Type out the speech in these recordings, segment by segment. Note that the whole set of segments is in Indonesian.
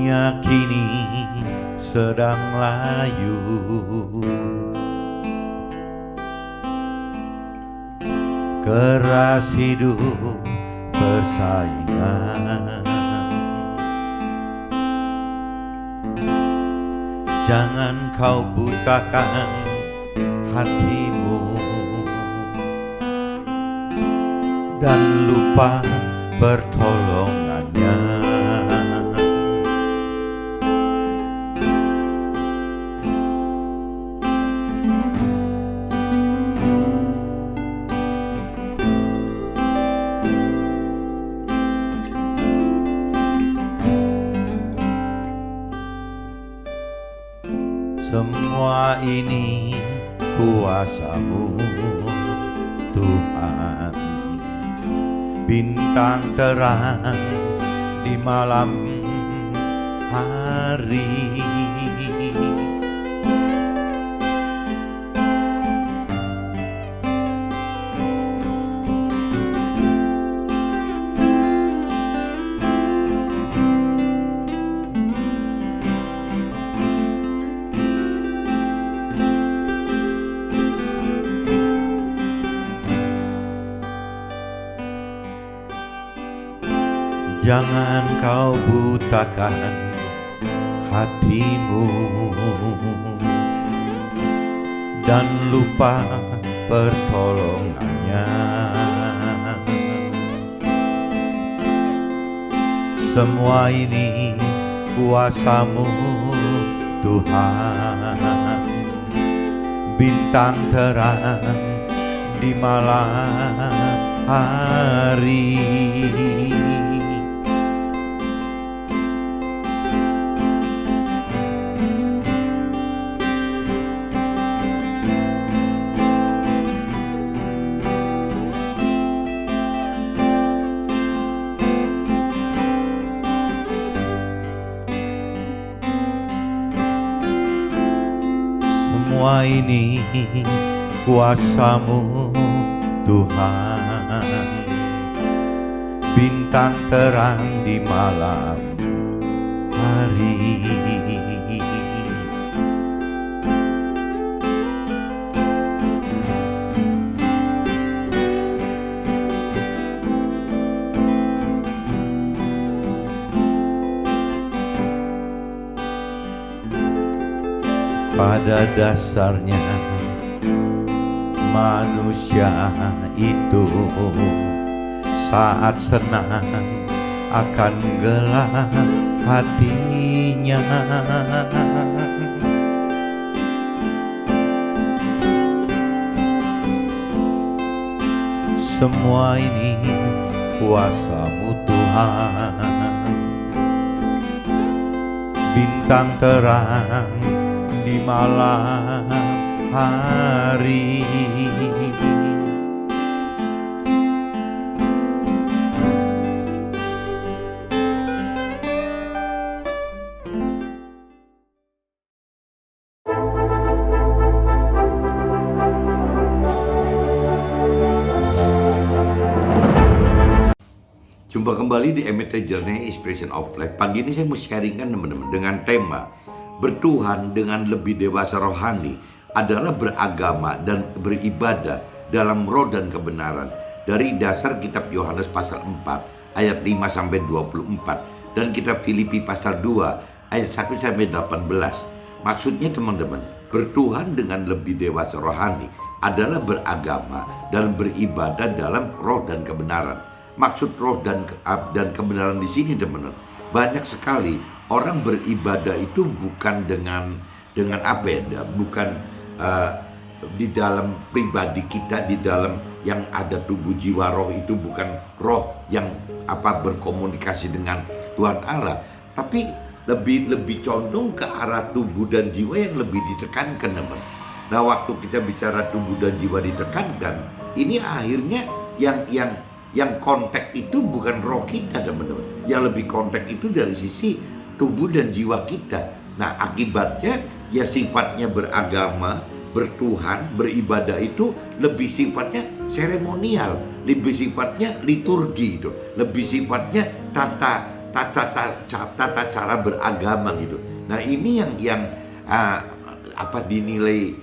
Dunia kini sedang layu, keras hidup persaingan. Jangan kau butakan hatimu dan lupa pertolongannya. Semua ini kuasa-Mu Tuhan, bintang terang di malam hari. Jangan kau butakan hatimu dan lupa pertolongannya. Semua ini kuasa-Mu Tuhan, bintang terang di malam hari. Semua ini kuasa-Mu Tuhan, bintang terang di malam hari. Pada dasarnya manusia itu saat senang akan gelap hatinya. Semua ini kuasa-Mu Tuhan, bintang terang di malam hari. Jumpa kembali di Emete Journey Inspiration of Life. Pagi ini saya mau sharingkan teman-teman dengan tema bertuhan dengan lebih dewasa rohani adalah beragama dan beribadah dalam roh dan kebenaran. Dari dasar kitab Yohanes pasal 4 ayat 5-24 dan kitab Filipi pasal 2 ayat 1-18. Maksudnya teman-teman, bertuhan dengan lebih dewasa rohani adalah beragama dan beribadah dalam roh dan kebenaran. Maksud roh dan kebenaran di sini teman-teman, banyak sekali orang beribadah itu bukan dengan apa ya, bukan di dalam pribadi kita, di dalam yang ada tubuh jiwa roh itu bukan roh yang berkomunikasi dengan Tuhan Allah, tapi lebih condong ke arah tubuh dan jiwa yang lebih ditekankan teman. Nah, waktu kita bicara tubuh dan jiwa ditekankan, ini akhirnya yang kontak itu bukan roh kita teman-teman. Yang lebih kontak itu dari sisi tubuh dan jiwa kita. Nah, akibatnya ya sifatnya beragama, bertuhan, beribadah itu lebih sifatnya seremonial, lebih sifatnya liturgi itu, lebih sifatnya tata tata cara beragama gitu. Nah ini yang dinilai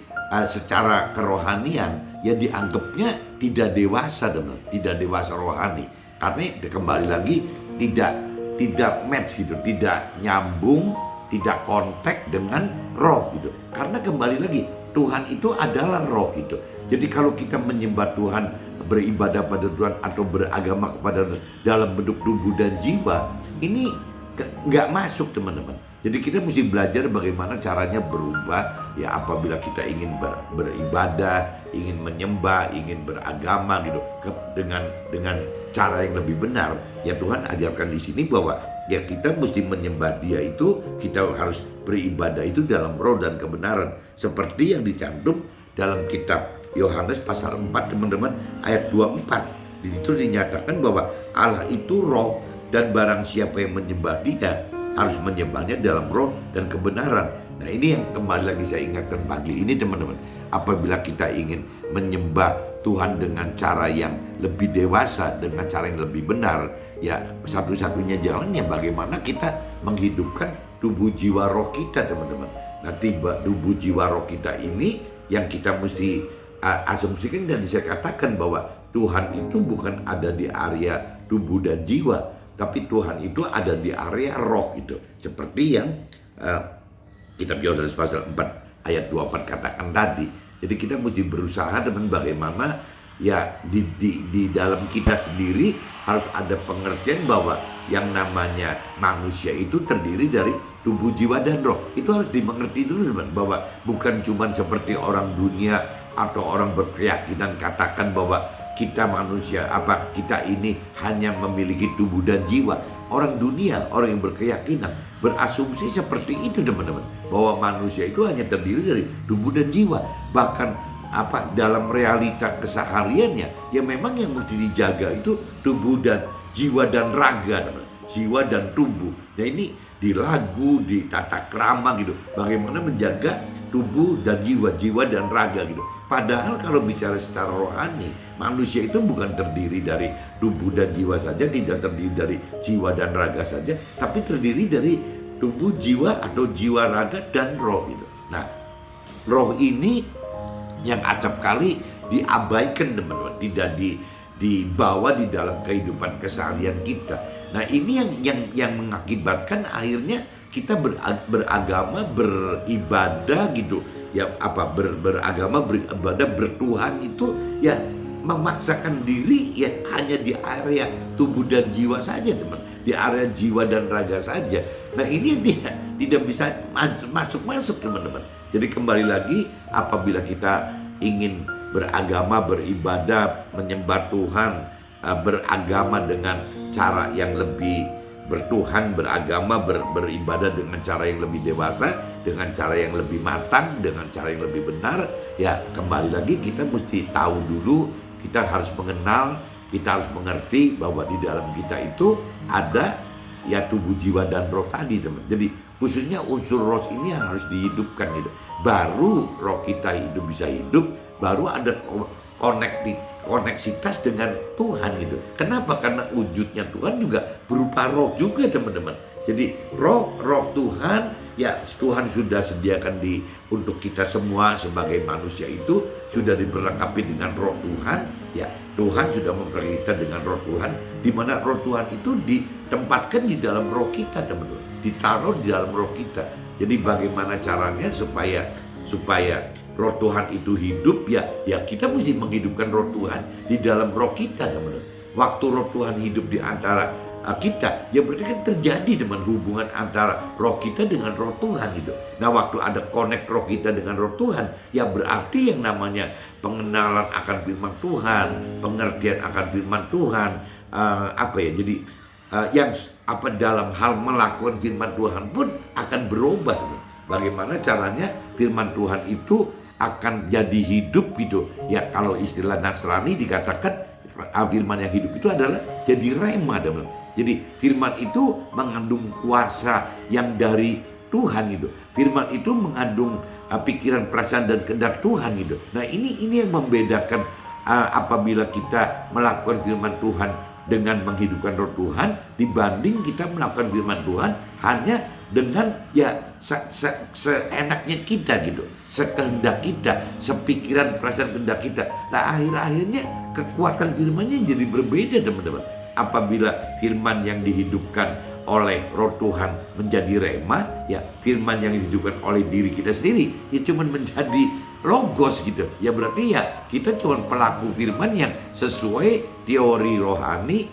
secara kerohanian ya dianggapnya tidak dewasa, teman, tidak dewasa rohani. Karena kembali lagi tidak match gitu, tidak nyambung, tidak kontak dengan roh gitu. Karena kembali lagi Tuhan itu adalah roh gitu. Jadi kalau kita menyembah Tuhan, beribadah pada Tuhan atau beragama kepada dalam bentuk tubuh dan jiwa, ini nggak masuk, teman-teman. Jadi kita mesti belajar bagaimana caranya berubah ya apabila kita ingin beribadah, ingin menyembah, ingin beragama gitu dengan cara yang lebih benar. Ya Tuhan ajarkan di sini bahwa ya kita mesti menyembah Dia itu, kita harus beribadah itu dalam roh dan kebenaran, seperti yang dicantum dalam kitab Yohanes pasal 4, teman-teman, ayat 24. Di situ dinyatakan bahwa Allah itu roh, dan barang siapa yang menyembah Dia harus menyembahnya dalam roh dan kebenaran. Nah ini yang kembali lagi saya ingatkan pagi ini, teman-teman. Apabila kita ingin menyembah Tuhan dengan cara yang lebih dewasa, dengan cara yang lebih benar, ya satu-satunya jalan ya bagaimana kita menghidupkan tubuh jiwa roh kita, teman-teman. Nah tubuh jiwa roh kita ini yang kita mesti asumsikan, dan saya katakan bahwa Tuhan itu bukan ada di area tubuh dan jiwa, tapi Tuhan itu ada di area roh gitu. Seperti yang kitab Yohanes pasal 4 ayat 24 katakan tadi. Jadi kita mesti berusaha dengan bagaimana ya di dalam kita sendiri harus ada pengertian bahwa yang namanya manusia itu terdiri dari tubuh, jiwa, dan roh. Itu harus dimengerti dulu, teman, bahwa bukan cuma seperti orang dunia atau orang berkeyakinan katakan bahwa kita manusia, kita ini hanya memiliki tubuh dan jiwa. Orang dunia, orang yang berkeyakinan berasumsi seperti itu, teman-teman, bahwa manusia itu hanya terdiri dari tubuh dan jiwa. Bahkan dalam realita kesehariannya ya memang yang mesti dijaga itu tubuh dan jiwa dan raga, teman. Jiwa dan tubuh. Nah ini di lagu, di tata krama gitu, bagaimana menjaga tubuh dan jiwa dan raga gitu. Padahal kalau bicara secara rohani, manusia itu bukan terdiri dari tubuh dan jiwa saja, tidak terdiri dari jiwa dan raga saja, tapi terdiri dari tubuh, jiwa atau jiwa, raga, dan roh gitu. Nah, roh ini yang acap kali diabaikan, teman-teman, tidak dibawa di dalam kehidupan keseharian kita. Nah ini yang mengakibatkan akhirnya kita beragama, beribadah gitu ya, beragama, beribadah, bertuhan itu ya memaksakan diri ya hanya di area tubuh dan jiwa saja, teman, di area jiwa dan raga saja. Nah ini tidak bisa masuk, teman-teman. Jadi kembali lagi, apabila kita ingin beragama, beribadah, menyembah Tuhan, beragama dengan cara yang lebih bertuhan, beragama, beribadah dengan cara yang lebih dewasa, dengan cara yang lebih matang, dengan cara yang lebih benar, ya kembali lagi kita mesti tahu dulu, kita harus mengenal, kita harus mengerti bahwa di dalam kita itu ada ya tubuh, jiwa, dan roh tadi, teman. Jadi khususnya unsur roh ini yang harus dihidupkan gitu. Baru roh kita itu bisa hidup, baru ada koneksitas dengan Tuhan gitu. Kenapa? Karena wujudnya Tuhan juga berupa roh juga, teman-teman. Jadi roh Tuhan ya Tuhan sudah sediakan untuk kita semua sebagai manusia itu sudah diperlengkapi dengan roh Tuhan. Ya Tuhan sudah memperoleh kita dengan roh Tuhan, di mana roh Tuhan itu ditempatkan di dalam roh kita, teman-teman, ditaruh di dalam roh kita. Jadi bagaimana caranya supaya roh Tuhan itu hidup ya kita mesti menghidupkan roh Tuhan di dalam roh kita, teman-teman. Waktu roh Tuhan hidup di antara kita, ya berarti kan terjadi, teman, hubungan antara roh kita dengan roh Tuhan itu. Nah waktu ada connect roh kita dengan roh Tuhan, ya berarti yang namanya pengenalan akan firman Tuhan, pengertian akan firman Tuhan, jadi yang dalam hal melakukan firman Tuhan pun akan berubah, teman. Bagaimana caranya firman Tuhan itu akan jadi hidup gitu. Ya kalau istilah Nasrani dikatakan firman yang hidup itu adalah jadi rema, teman. Jadi firman itu mengandung kuasa yang dari Tuhan gitu. Firman itu mengandung pikiran, perasaan, dan kehendak Tuhan gitu. Nah ini yang membedakan apabila kita melakukan firman Tuhan dengan menghidupkan roh Tuhan dibanding kita melakukan firman Tuhan hanya dengan seenaknya kita gitu, sekehendak kita, sepikiran perasaan kehendak kita. Nah akhirnya kekuatan firmannya jadi berbeda teman-teman. Apabila firman yang dihidupkan oleh roh Tuhan menjadi rema, ya firman yang dihidupkan oleh diri kita sendiri ya cuma menjadi logos gitu. Ya berarti ya kita cuma pelaku firman yang sesuai teori rohani,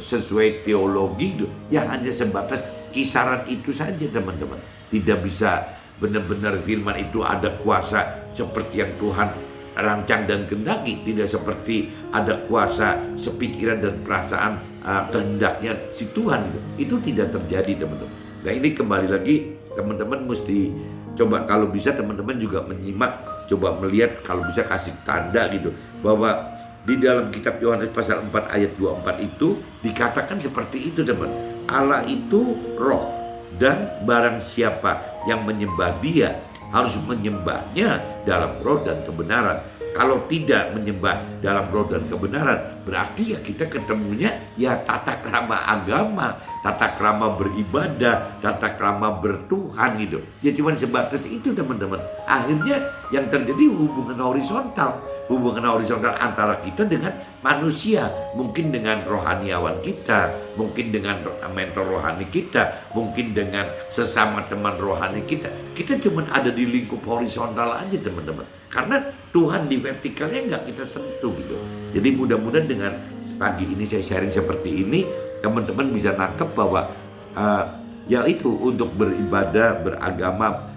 sesuai teologi gitu. Ya hanya sebatas kisaran itu saja teman-teman. Tidak bisa benar-benar firman itu ada kuasa seperti yang Tuhan rancang dan kehendaki, tidak seperti ada kuasa sepikiran dan perasaan kehendaknya si Tuhan gitu. Itu tidak terjadi teman-teman. Nah ini kembali lagi teman-teman mesti coba, kalau bisa teman-teman juga menyimak, coba melihat, kalau bisa kasih tanda gitu bahwa di dalam kitab Yohanes pasal 4 ayat 24 itu dikatakan seperti itu teman. Allah itu roh, dan barang siapa yang menyembah dia harus menyembahnya dalam roh dan kebenaran. Kalau tidak menyembah dalam roh dan kebenaran, berarti ya kita ketemunya ya tata krama agama, tata krama beribadah, tata krama bertuhan gitu. Ya cuma sebatas itu teman-teman. Akhirnya yang terjadi hubungan horizontal antara kita dengan manusia, mungkin dengan rohaniawan kita, mungkin dengan mentor rohani kita, mungkin dengan sesama teman rohani kita. Kita cuma ada di lingkup horizontal aja teman-teman, karena Tuhan di vertikalnya nggak kita sentuh gitu. Jadi mudah-mudahan dengan pagi ini saya sharing seperti ini, teman-teman bisa nangkep bahwa ya itu untuk beribadah, beragama,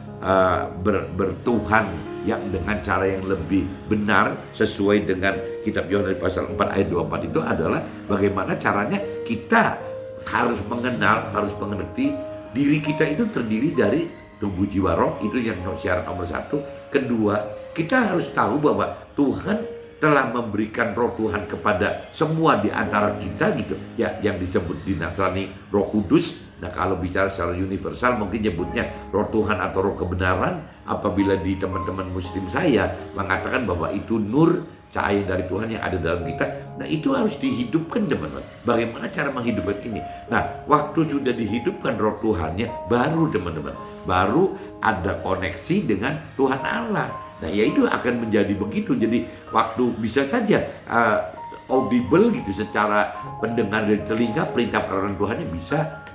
bertuhan yang dengan cara yang lebih benar sesuai dengan kitab Yohanes pasal 4 ayat 24 itu adalah bagaimana caranya kita harus mengenal, harus mengerti diri kita itu terdiri dari tubuh, jiwa, roh. Itu yang syarat nomor 1. Kedua, kita harus tahu bahwa Tuhan telah memberikan roh Tuhan kepada semua di antara kita gitu ya, yang disebut di Nasrani Roh Kudus. Nah kalau bicara secara universal mungkin nyebutnya roh Tuhan atau roh kebenaran. Apabila di teman-teman muslim saya mengatakan bahwa itu nur, cahaya dari Tuhan yang ada dalam kita. Nah itu harus dihidupkan teman-teman. Bagaimana cara menghidupkan ini? Nah waktu sudah dihidupkan roh Tuhannya, baru teman-teman, baru ada koneksi dengan Tuhan Allah. Nah ya itu akan menjadi begitu. Jadi waktu bisa saja audible gitu secara pendengar dari telinga, perintah peraturan Tuhannya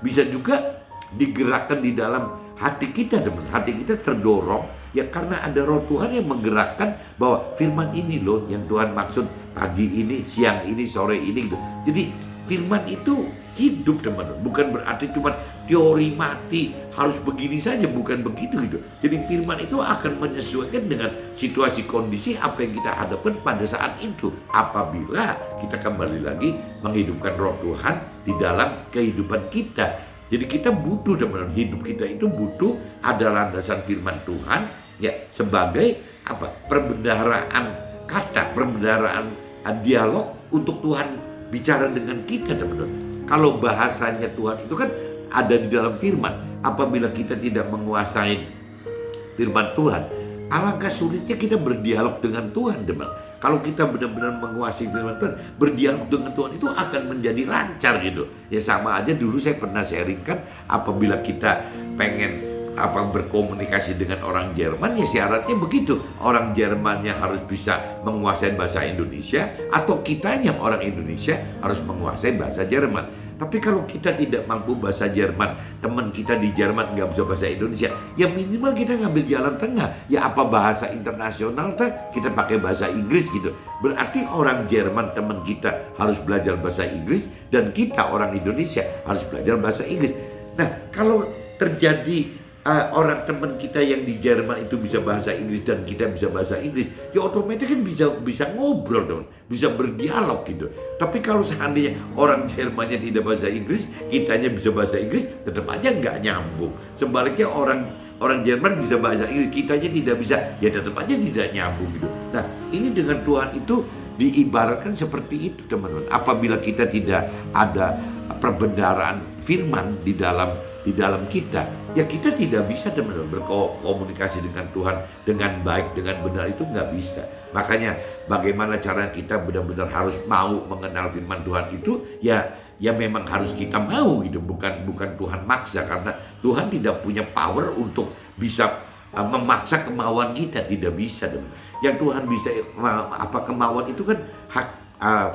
bisa juga digerakkan di dalam hati kita teman. Hati kita terdorong ya karena ada roh Tuhan yang menggerakkan bahwa firman ini loh yang Tuhan maksud pagi ini, siang ini, sore ini gitu. Jadi firman itu hidup teman-teman, bukan berarti cuma teori mati harus begini saja, bukan begitu gitu. Jadi firman itu akan menyesuaikan dengan situasi kondisi apa yang kita hadapkan pada saat itu, apabila kita kembali lagi menghidupkan roh Tuhan di dalam kehidupan kita. Jadi kita butuh teman-teman, hidup kita itu butuh ada landasan firman Tuhan ya sebagai apa? Perbendaharaan kata, perbendaharaan dialog untuk Tuhan bicara dengan kita teman-teman. Kalau bahasanya Tuhan itu kan ada di dalam firman. Apabila kita tidak menguasai firman Tuhan, alangkah sulitnya kita berdialog dengan Tuhan teman. Kalau kita benar-benar menguasai firman Tuhan, berdialog dengan Tuhan itu akan menjadi lancar gitu. Ya sama aja dulu saya pernah sharingkan, apabila kita pengen berkomunikasi dengan orang Jerman ya syaratnya begitu. Orang Jermannya harus bisa menguasai bahasa Indonesia, atau kitanya orang Indonesia harus menguasai bahasa Jerman. Tapi kalau kita tidak mampu bahasa Jerman, teman kita di Jerman nggak bisa bahasa Indonesia, ya minimal kita ngambil jalan tengah. Ya apa bahasa internasional kita pakai bahasa Inggris gitu. Berarti orang Jerman teman kita harus belajar bahasa Inggris, dan kita orang Indonesia harus belajar bahasa Inggris. Nah kalau terjadi orang teman kita yang di Jerman itu bisa bahasa Inggris dan kita bisa bahasa Inggris, ya otomatis kan bisa ngobrol teman, bisa berdialog gitu. Tapi kalau seandainya orang Jermannya tidak bahasa Inggris, kitanya bisa bahasa Inggris, tetap aja nggak nyambung. Sebaliknya orang Jerman bisa bahasa Inggris, kitanya tidak bisa, ya tetap aja tidak nyambung gitu. Nah ini dengan Tuhan itu Diibaratkan seperti itu teman-teman. Apabila kita tidak ada perbendaharaan firman di dalam kita, ya kita tidak bisa teman-teman berkomunikasi dengan Tuhan dengan baik, dengan benar, itu nggak bisa. Makanya bagaimana cara kita benar-benar harus mau mengenal firman Tuhan itu, ya memang harus kita mau gitu, bukan Tuhan maksa, karena Tuhan tidak punya power untuk bisa memaksa kemauan kita, tidak bisa. Yang Tuhan bisa kemauan itu kan hak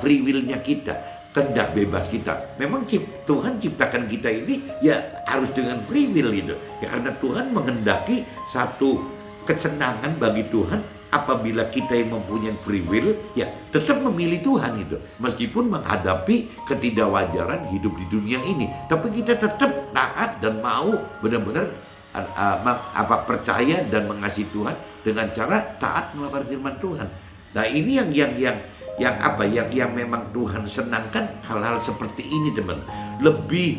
free will-nya kita, kehendak bebas kita. Memang Tuhan ciptakan kita ini ya harus dengan free will gitu. Ya karena Tuhan menghendaki satu kesenangan bagi Tuhan apabila kita yang mempunyai free will, ya tetap memilih Tuhan itu. Meskipun menghadapi ketidakwajaran hidup di dunia ini, tapi kita tetap taat dan mau benar-benar percaya dan mengasihi Tuhan dengan cara taat melakukan firman Tuhan. Nah ini yang memang Tuhan senangkan, hal-hal seperti ini teman. Lebih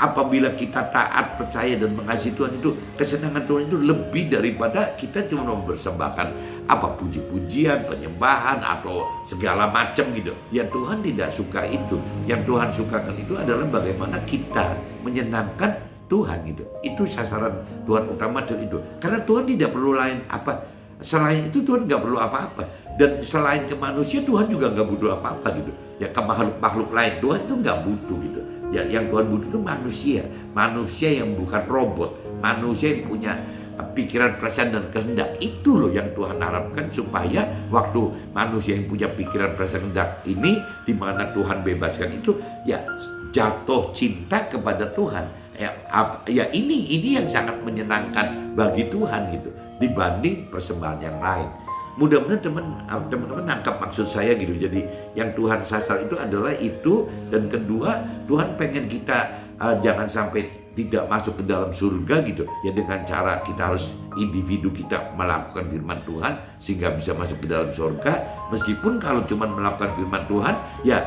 apabila kita taat, percaya dan mengasihi Tuhan, itu kesenangan Tuhan itu lebih daripada kita cuma mempersembahkan puji-pujian, penyembahan atau segala macam gitu. Ya Tuhan tidak suka itu. Yang Tuhan sukakan itu adalah bagaimana kita menyenangkan Tuhan gitu. Itu sasaran Tuhan utama itu. Karena Tuhan tidak perlu lain selain itu. Tuhan nggak perlu apa-apa. Dan selain ke manusia, Tuhan juga nggak butuh apa-apa gitu. Ya ke makhluk lain, Tuhan itu nggak butuh gitu. Ya yang Tuhan butuh itu manusia yang bukan robot, manusia yang punya pikiran, perasaan dan kehendak. Itu loh yang Tuhan harapkan, supaya waktu manusia yang punya pikiran, perasaan, kehendak ini, di mana Tuhan bebaskan itu, ya jatuh cinta kepada Tuhan. Ya ini yang sangat menyenangkan bagi Tuhan gitu, dibanding persembahan yang lain. Mudah-mudahan teman-teman nangkap maksud saya gitu. Jadi yang Tuhan sasar itu adalah itu. Dan kedua, Tuhan pengen kita jangan sampai tidak masuk ke dalam surga gitu ya, dengan cara kita harus individu kita melakukan firman Tuhan sehingga bisa masuk ke dalam surga. Meskipun kalau cuma melakukan firman Tuhan, ya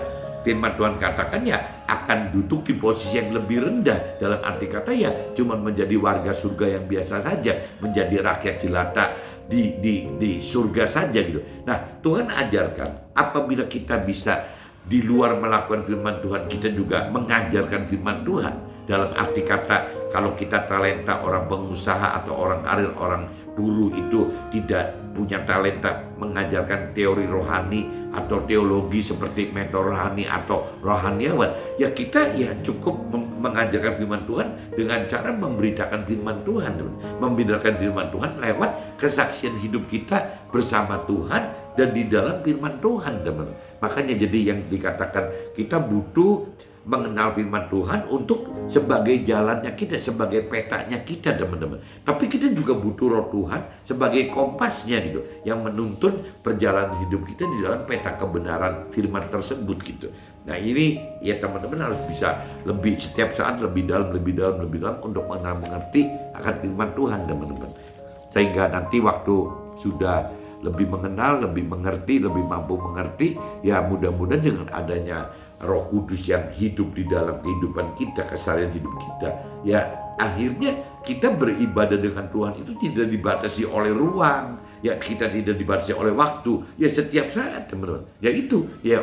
firman Tuhan katakan ya akan duduk di posisi yang lebih rendah. Dalam arti kata ya cuma menjadi warga surga yang biasa saja, menjadi rakyat jelata di surga saja gitu. Nah Tuhan ajarkan apabila kita bisa di luar melakukan firman Tuhan, kita juga mengajarkan firman Tuhan. Dalam arti kata, kalau kita talenta orang pengusaha atau orang karir, orang buruh itu tidak punya talenta mengajarkan teori rohani atau teologi seperti mentor rohani atau rohaniawan, ya kita ya cukup mengajarkan firman Tuhan dengan cara memberitakan firman Tuhan, memberitakan firman Tuhan lewat kesaksian hidup kita bersama Tuhan dan di dalam firman Tuhan, teman. Makanya jadi yang dikatakan kita butuh mengenal firman Tuhan untuk sebagai jalannya kita, sebagai petanya kita, teman-teman. Tapi kita juga butuh Roh Tuhan sebagai kompasnya gitu, yang menuntun perjalanan hidup kita di dalam peta kebenaran firman tersebut gitu. Nah ini ya teman-teman harus bisa lebih setiap saat lebih dalam untuk mengerti akan firman Tuhan, teman-teman. Sehingga nanti waktu sudah lebih mengenal, lebih mengerti, lebih mampu mengerti, ya mudah-mudahan dengan adanya Roh Kudus yang hidup di dalam kehidupan kita, keseharian hidup kita, ya akhirnya kita beribadah dengan Tuhan itu tidak dibatasi oleh ruang, ya kita tidak dibatasi oleh waktu, ya setiap saat, teman-teman. Ya itu, ya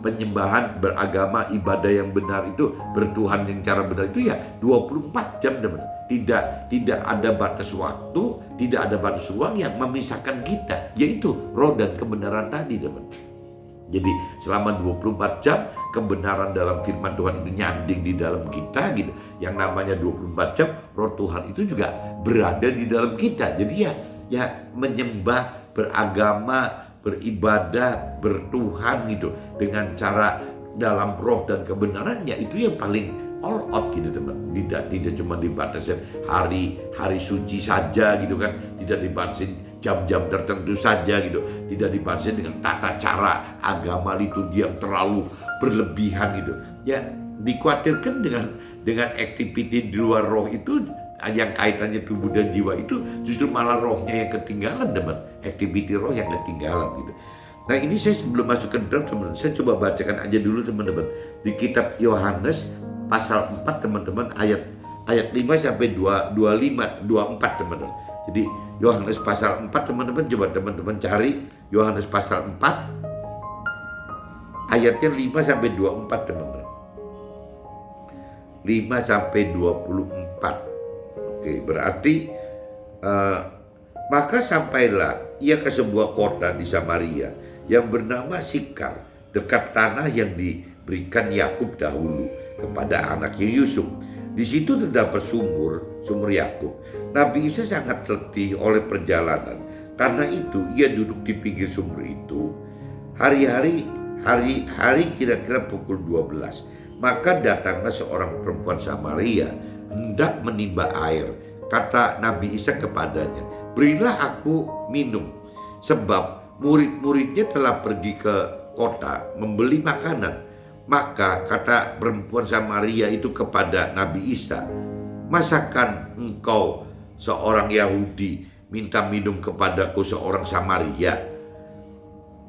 penyembahan, beragama, ibadah yang benar itu, bertuhan yang cara benar itu ya 24 jam, teman. Tidak ada batas waktu, tidak ada batas ruang yang memisahkan kita, yaitu roh dan kebenaran tadi, teman. Jadi selama 24 jam kebenaran dalam firman Tuhan itu nyanding di dalam kita gitu. Yang namanya 24 jam roh Tuhan itu juga berada di dalam kita. Jadi ya menyembah, beragama, beribadah, bertuhan gitu dengan cara dalam roh dan kebenaran, ya itu yang paling all out gitu, teman. Tidak cuma dibatasi hari suci saja gitu kan, tidak dibatasi jam-jam tertentu saja gitu, tidak dibatasi dengan tata cara agama liturgi yang terlalu berlebihan gitu. Ya dikhawatirkan dengan aktiviti di luar roh itu yang kaitannya tubuh dan jiwa itu justru malah rohnya yang ketinggalan, teman. Aktiviti roh yang ketinggalan gitu. Nah ini saya sebelum masuk ke dalam, teman, saya coba bacakan aja dulu, teman-teman, di kitab Yohanes pasal 4, teman-teman, ayat 5 sampai 24, teman-teman. Jadi Yohanes pasal 4, teman-teman coba teman-teman cari Yohanes pasal 4 ayatnya 5 sampai 24 teman-teman. 5 sampai 24. Oke, berarti maka sampailah ia ke sebuah kota di Samaria yang bernama Sikar, dekat tanah yang diberikan Yakub dahulu kepada anaknya Yusuf. Di situ terdapat sumur Yakub. Nabi Isa sangat letih oleh perjalanan. Karena itu ia duduk di pinggir sumur itu. Hari kira-kira pukul 12. Maka datanglah seorang perempuan Samaria hendak menimba air. Kata Nabi Isa kepadanya, berilah aku minum, sebab murid-muridnya telah pergi ke kota membeli makanan. Maka kata perempuan Samaria itu kepada Nabi Isa, masakan engkau seorang Yahudi minta minum kepadaku seorang Samaria?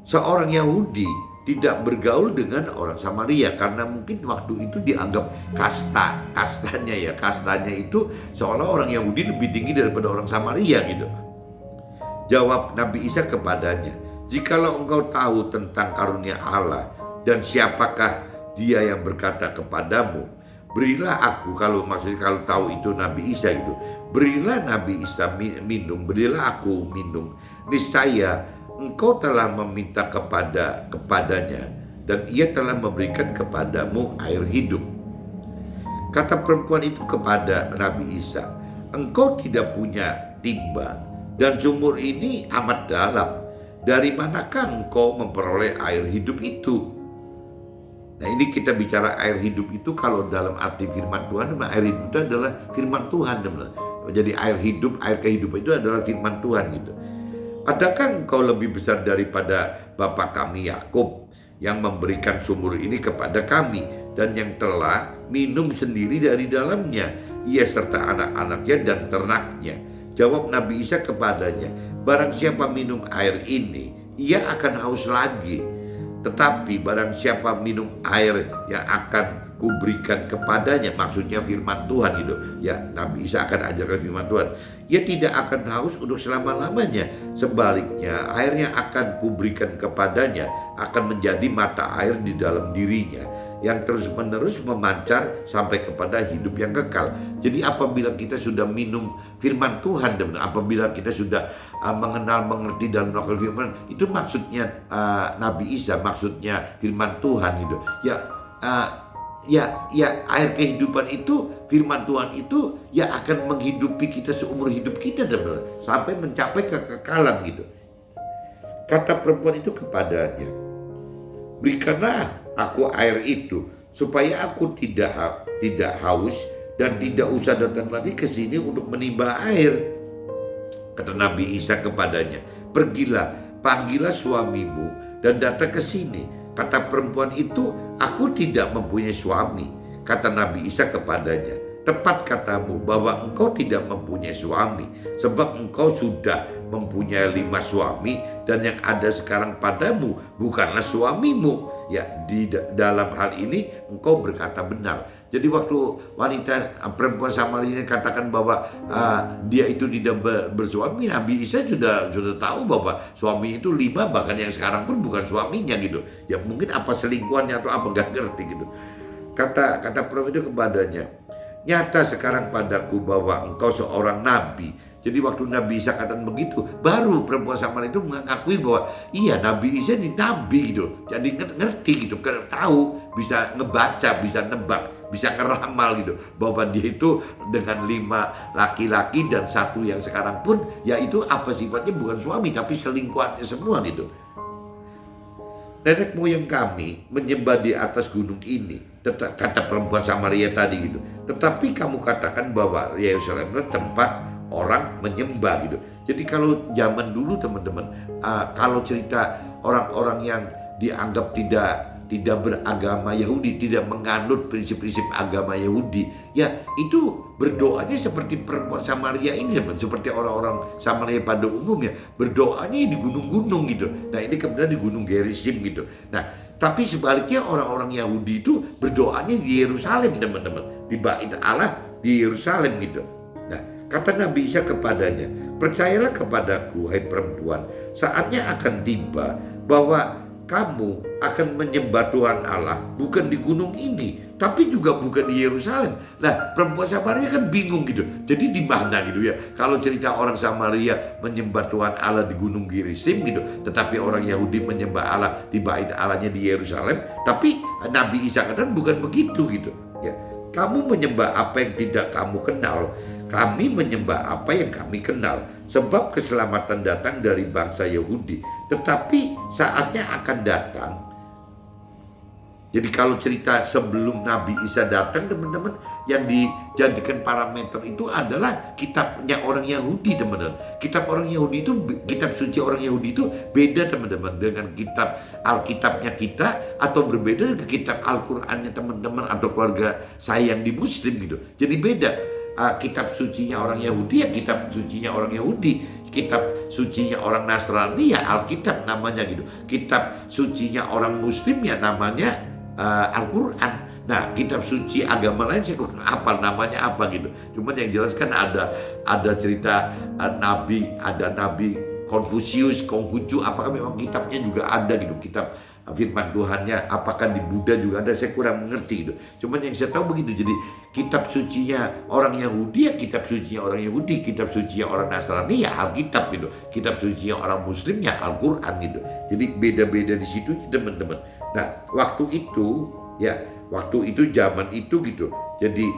Seorang Yahudi tidak bergaul dengan orang Samaria karena mungkin waktu itu dianggap kastanya itu seolah orang Yahudi lebih tinggi daripada orang Samaria gitu. Jawab Nabi Isa kepadanya, jikalau engkau tahu tentang karunia Allah dan siapakah dia yang berkata kepadamu, berilah aku, kalau tahu itu Nabi Isa gitu, berilah Nabi Isa minum, berilah aku minum, niscaya engkau telah meminta kepadanya dan ia telah memberikan kepadamu air hidup. Kata perempuan itu kepada Nabi Isa, engkau tidak punya timba dan sumur ini amat dalam. Dari manakah engkau memperoleh air hidup itu? Nah, ini kita bicara air hidup itu kalau dalam arti firman Tuhan, air hidup itu adalah firman Tuhan. Jadi air hidup, air kehidupan itu adalah firman Tuhan gitu. Adakah engkau lebih besar daripada bapa kami Yakub yang memberikan sumur ini kepada kami dan yang telah minum sendiri dari dalamnya, ia serta anak-anaknya dan ternaknya? Jawab Nabi Isa kepadanya, barang siapa minum air ini, ia akan haus lagi. Tetapi barang siapa minum air yang akan kuberikan kepadanya, maksudnya firman Tuhan gitu ya, Nabi Isa akan ajarkan firman Tuhan, ia tidak akan haus untuk selama-lamanya. Sebaliknya air yang akan kuberikan kepadanya akan menjadi mata air di dalam dirinya yang terus-menerus memancar sampai kepada hidup yang kekal. Jadi apabila kita sudah minum firman Tuhan dan apabila kita sudah mengenal, mengerti dan melakukan firman, itu maksudnya Nabi Isa, maksudnya firman Tuhan gitu ya, air kehidupan itu, firman Tuhan itu ya akan menghidupi kita seumur hidup kita sampai mencapai kekekalan gitu. Kata perempuan itu kepadanya, berikanlah aku air itu supaya aku tidak haus dan tidak usah datang lagi ke sini untuk menimba air. Kata Nabi Isa kepadanya, pergilah, panggillah suamimu dan datang ke sini. Kata perempuan itu, aku tidak mempunyai suami. Kata Nabi Isa kepadanya, tepat katamu bahwa engkau tidak mempunyai suami, sebab engkau sudah mempunyai 5 suami dan yang ada sekarang padamu bukanlah suamimu. Ya, di dalam hal ini engkau berkata benar. Jadi waktu wanita perempuan Samaria katakan bahwa dia itu tidak bersuami, Nabi Isa sudah tahu bahwa suami itu 5, bahkan yang sekarang pun bukan suaminya gitu. Ya mungkin apa selingkuhannya atau apa, gak ngerti gitu. Kata perempuan itu kepadanya, nyata sekarang padaku bahwa engkau seorang nabi. Jadi waktu Nabi Isa katakan begitu, baru perempuan Samaria itu mengakui bahwa iya, Nabi Isa ini nabi gitu. Jadi ngerti gitu, tahu, bisa ngebaca, bisa nebak, bisa ngeramal gitu, bahwa dia itu dengan 5 laki-laki dan 1 yang sekarang pun, yaitu apa sifatnya, bukan suami tapi selingkuhannya semua gitu. Nenek moyang kami menyembah di atas gunung ini, kata perempuan Samaria tadi gitu. Tetapi kamu katakan bahwa Yerusalem itu tempat orang menyembah gitu. Jadi kalau zaman dulu teman-teman, kalau cerita orang-orang yang dianggap tidak beragama Yahudi, tidak menganut prinsip-prinsip agama Yahudi, ya itu berdoanya seperti perempuan Samaria ini, seperti orang-orang Samaria pada umumnya, berdoanya di gunung-gunung gitu. Nah ini kemudian di Gunung Gerizim gitu. Nah tapi sebaliknya orang-orang Yahudi itu berdoanya di Yerusalem teman-teman, di Bait Allah di Yerusalem gitu. Nah Kata Nabi Isa kepadanya, percayalah kepadaku, hai perempuan, saatnya akan tiba bahwa kamu akan menyembah Tuhan Allah bukan di gunung ini, tapi juga bukan di Yerusalem. Nah, perempuan Samaria kan bingung gitu. Jadi di mana gitu ya? Kalau cerita orang Samaria menyembah Tuhan Allah di gunung Gerizim gitu, tetapi orang Yahudi menyembah Allah di bait Allahnya di Yerusalem. Tapi Nabi Isa katakan bukan begitu gitu. Ya, kamu menyembah apa yang tidak kamu kenal. Kami menyembah apa yang kami kenal, sebab keselamatan datang dari bangsa Yahudi. Tetapi saatnya akan datang. Jadi kalau cerita sebelum Nabi Isa datang, teman-teman, yang dijadikan parameter itu adalah kitabnya orang Yahudi, teman-teman. Kitab orang Yahudi itu, kitab suci orang Yahudi itu beda, teman-teman, dengan kitab Alkitabnya kita, atau berbeda dengan kitab Al-Qur'annya teman-teman atau keluarga saya yang di Muslim gitu. Jadi beda. Kitab sucinya orang Yahudi ya kitab sucinya orang Yahudi, kitab sucinya orang Nasrani ya Alkitab namanya gitu, kitab sucinya orang Muslim ya namanya Al-Quran. Nah, kitab suci agama lain saya kurang hafal namanya apa gitu. Cuman yang jelas kan ada cerita ada nabi Konfusius, Konghucu, apakah memang kitabnya juga ada gitu, kitab firman Tuhannya, apakah di Buddha juga ada, saya kurang mengerti gitu. Cuman yang saya tahu begitu, jadi kitab sucinya orang Yahudi ya kitab sucinya orang Yahudi, kitab sucinya orang Nasrani ya Alkitab gitu, kitab sucinya orang Muslim ya Al-Quran gitu. Jadi beda-beda di situ teman-teman. Nah, waktu itu zaman itu gitu. Jadi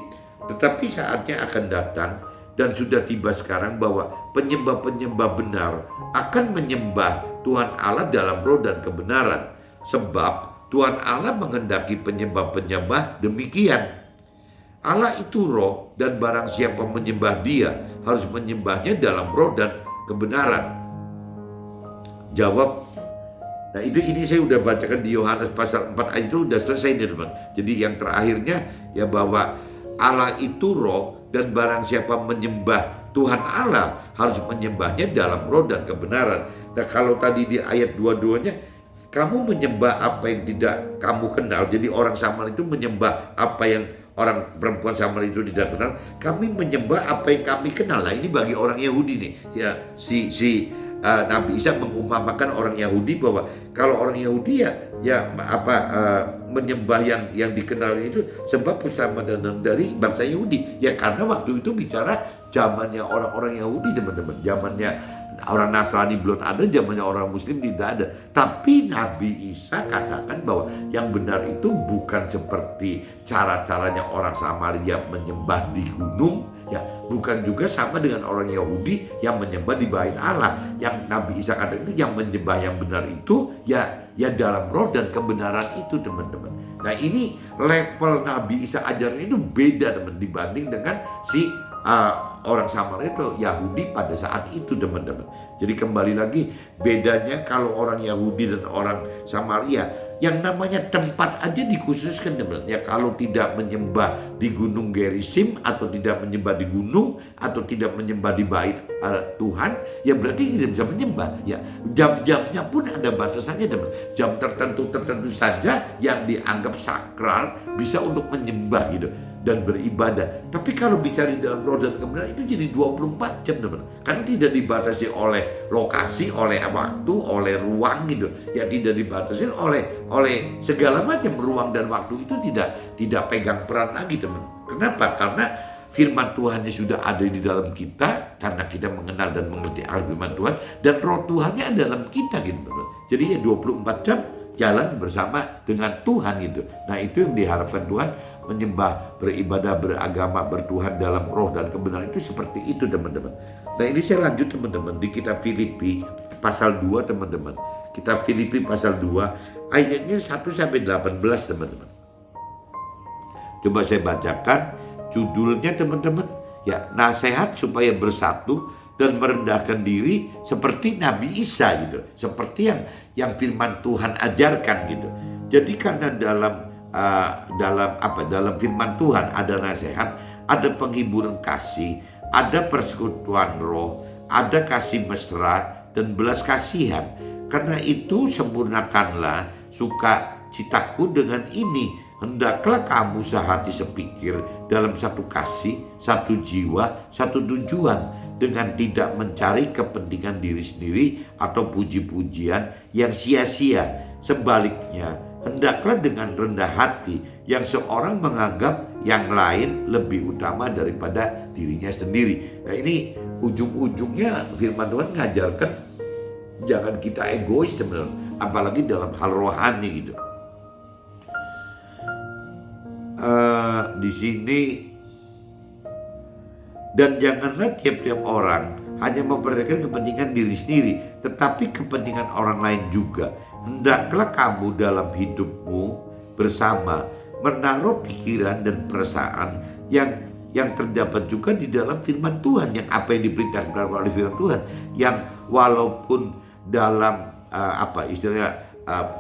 tetapi saatnya akan datang dan sudah tiba sekarang bahwa penyembah-penyembah benar akan menyembah Tuhan Allah dalam roh dan kebenaran. Sebab Tuhan Allah menghendaki penyembah-penyembah demikian. Allah itu roh dan barang siapa menyembah dia harus menyembahnya dalam roh dan kebenaran. Jawab. Nah ini saya udah bacakan di Yohanes pasal 4 ayat itu udah selesai nih teman. Jadi yang terakhirnya ya bahwa Allah itu roh dan barang siapa menyembah Tuhan Allah harus menyembahnya dalam roh dan kebenaran. Nah kalau tadi di ayat 22-nya kamu menyembah apa yang tidak kamu kenal. Jadi orang Samaria itu menyembah apa yang orang perempuan Samaria itu tidak kenal. Kami menyembah apa yang kami kenal. Nah ini bagi orang Yahudi nih. Ya Nabi Isa mengumpamakan orang Yahudi bahwa kalau orang Yahudi menyembah yang dikenal itu sebab keselamatan dari bangsa Yahudi. Ya karena waktu itu bicara zamannya orang-orang Yahudi teman-teman. Zamannya orang Nasrani belum ada, zamannya orang Muslim tidak ada. Tapi Nabi Isa katakan bahwa yang benar itu bukan seperti cara-caranya orang Samaria menyembah di gunung, ya bukan juga sama dengan orang Yahudi yang menyembah di bait Allah. Yang Nabi Isa katakan itu yang menyembah yang benar itu ya dalam roh dan kebenaran itu teman-teman. Nah ini level Nabi Isa ajaran itu beda teman dibanding dengan si orang Samaria itu Yahudi pada saat itu teman-teman. Jadi kembali lagi bedanya kalau orang Yahudi dan orang Samaria yang namanya tempat aja dikhususkan teman. Ya kalau tidak menyembah di gunung Gerizim atau tidak menyembah di gunung atau tidak menyembah di bait Tuhan ya berarti tidak bisa menyembah. Ya jam-jamnya pun ada batasannya teman. Jam tertentu saja yang dianggap sakral bisa untuk menyembah gitu dan beribadah. Tapi kalau bicara dalam roh dan kebenaran itu jadi 24 jam teman. Karena tidak dibatasi oleh lokasi, oleh waktu, oleh ruang gitu. Ya tidak dibatasi oleh segala macam ruang dan waktu itu tidak pegang peran lagi teman. Kenapa? Karena firman Tuhannya sudah ada di dalam kita karena kita mengenal dan mengerti firman Tuhan dan roh Tuhannya ada dalam kita gitu teman. Jadi ya 24 jam jalan bersama dengan Tuhan gitu. Nah itu yang diharapkan Tuhan, menyembah, beribadah, beragama, bertuhan dalam roh dan kebenaran itu seperti itu teman-teman. Nah ini saya lanjut teman-teman di kitab Filipi pasal 2 teman-teman. Kitab Filipi pasal 2 ayatnya 1-18 teman-teman. Coba saya bacakan judulnya teman-teman. Ya, nasihat supaya bersatu dan merendahkan diri seperti Nabi Isa gitu. Seperti yang firman Tuhan ajarkan gitu. Jadi karena dalam firman Tuhan ada nasihat, ada penghiburan kasih, ada persekutuan roh, ada kasih mesra dan belas kasihan. Karena itu sempurnakanlah sukacitaku dengan ini, hendaklah kamu sehati sepikir dalam satu kasih, satu jiwa, satu tujuan, dengan tidak mencari kepentingan diri sendiri atau puji-pujian yang sia-sia. Sebaliknya, hendaklah dengan rendah hati yang seorang menganggap yang lain lebih utama daripada dirinya sendiri. Nah, ini ujung-ujungnya firman Tuhan ngajarkan jangan kita egois, teman-teman, apalagi dalam hal rohani gitu. Di sini, dan janganlah tiap-tiap orang hanya memperhatikan kepentingan diri sendiri, tetapi kepentingan orang lain juga. Hendaklah kamu dalam hidupmu bersama menaruh pikiran dan perasaan yang terdapat juga di dalam firman Tuhan, yang apa yang diperintahkan oleh firman Tuhan, yang walaupun dalam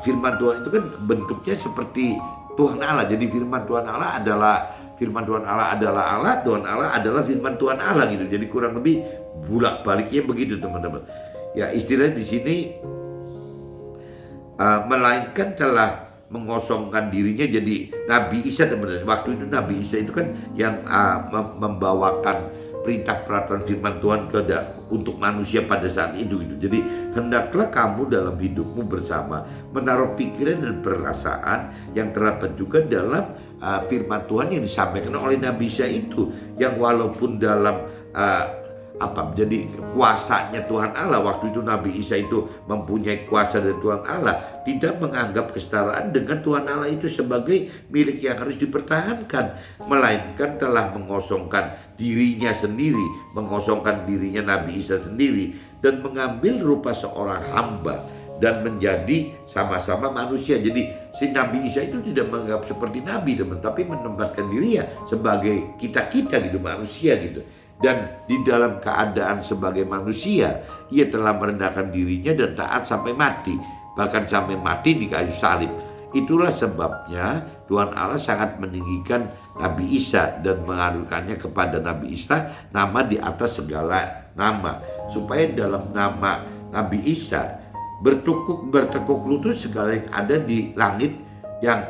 firman Tuhan itu kan bentuknya seperti Tuhan Allah. Jadi firman Tuhan Allah adalah Allah, Tuhan Allah adalah firman Tuhan Allah gitu. Jadi kurang lebih bolak-baliknya begitu, teman-teman. Ya, istilahnya di sini melainkan telah mengosongkan dirinya. Jadi Nabi Isa, teman-teman, waktu itu Nabi Isa itu kan yang membawakan perintah peraturan firman Tuhan untuk manusia pada saat itu gitu. Jadi hendaklah kamu dalam hidupmu bersama menaruh pikiran dan perasaan yang terdapat juga dalam firman Tuhan yang disampaikan oleh Nabi Isa itu, yang walaupun dalam jadi kuasanya Tuhan Allah. Waktu itu Nabi Isa itu mempunyai kuasa dari Tuhan Allah, tidak menganggap kesetaraan dengan Tuhan Allah itu sebagai milik yang harus dipertahankan, melainkan telah mengosongkan dirinya sendiri, mengosongkan dirinya Nabi Isa sendiri, dan mengambil rupa seorang hamba dan menjadi sama-sama manusia. Jadi si Nabi Isa itu tidak menganggap seperti Nabi, teman, tapi menempatkan dirinya sebagai kita gitu, manusia gitu. Dan di dalam keadaan sebagai manusia, ia telah merendahkan dirinya dan taat sampai mati, bahkan sampai mati di kayu salib. Itulah sebabnya Tuhan Allah sangat meninggikan Nabi Isa dan menganugerahkannya kepada Nabi Isa nama di atas segala nama, supaya dalam nama Nabi Isa bertekuk lutut segala yang ada di langit